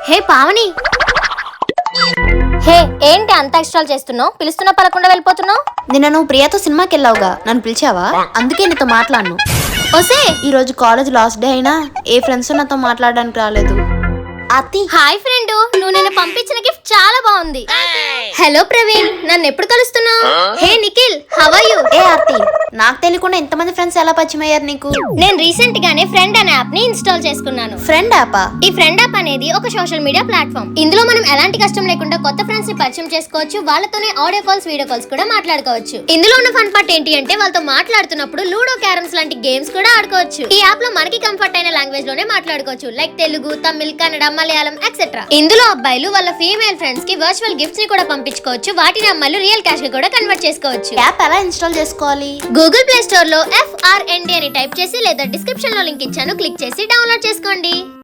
హే పావని, హే ఏంటి అంత ఎక్స్ట్రాల్ చేస్తున్నావు? పిలుస్తున్నా పలకుండా వెళ్ళిపోతున్నావు. నిన్న నువ్వు ప్రియాతో సినిమాకి వెళ్ళావుగా, నన్ను పిలిచావా? అందుకే నీతో మాట్లాడను. ఒసే ఈ రోజు కాలేజ్ లాస్ట్ డే అయినా ఏ ఫ్రెండ్స్ నాతో మాట్లాడడానికి రాలేదు. అతి హాయ్ ఫ్రెండ్, నువ్వు నేను పంపించిన గిఫ్ట్ చాలా బాగుంది. హలో ప్రవీణ్, నన్ను ఎప్పుడు కలుస్తున్నావు? హే నిఖిల్, హౌ ఆర్ యు? ఏ అతి, నాకు తెలియకుండా ఎంతమంది ఫ్రెండ్స్ ఎలా పరిచయం అయ్యారు నీకు? నేను రీసెంట్ గానే ఫ్రెండ్ అనే యాప్ ని ఇన్స్టాల్ చేసుకున్నాను. ఫ్రెండ్ యాపా? ఈ ఫ్రెండ్ యాప్ అనేది ఒక సోషల్ మీడియా ప్లాట్ఫామ్. ఇందులో మనం ఎలాంటి కష్టం లేకుండా కొత్త ఫ్రెండ్స్ ని పరిచయం చేసుకోవచ్చు. వాళ్ళతోనే ఆడియో కాల్స్, వీడియో కాల్స్ కూడా మాట్లాడుకోవచ్చు. ఇందులో ఉన్న ఫన్ పార్ట్ ఏంటి అంటే వాళ్ళతో మాట్లాడుతున్నప్పుడు లూడో, క్యారమ్స్ లాంటి గేమ్స్ కూడా ఆడుకోవచ్చు. ఈ యాప్ లో మనకి కంఫర్ట్ అయిన లాంగ్వేజ్ లోనే మాట్లాడుకోవచ్చు, లైక్ తెలుగు, తమిళ్, కన్నడ, మలయాళం ఎక్సెట్రా. ఇందులో అబ్బాయిలు వాళ్ళ ఫీమేల్ ఫ్రెండ్స్ కి వర్చువల్ గిఫ్ట్స్ ని కూడా పంపించుకోవచ్చు. వాటిని అమ్మాయిలు రియల్ క్యాష్ గా కూడా కన్వర్ట్ చేసుకోవచ్చు. యాప్ ఎలా ఇన్స్టాల్ చేసుకోవాలి? గూగుల్ ప్లే స్టోర్ లో FRND అని టైప్ చేసి లేదా డిస్క్రిప్షన్ లో లింక్ ఇచ్చాను, క్లిక్ చేసి డౌన్లోడ్ చేసుకోండి.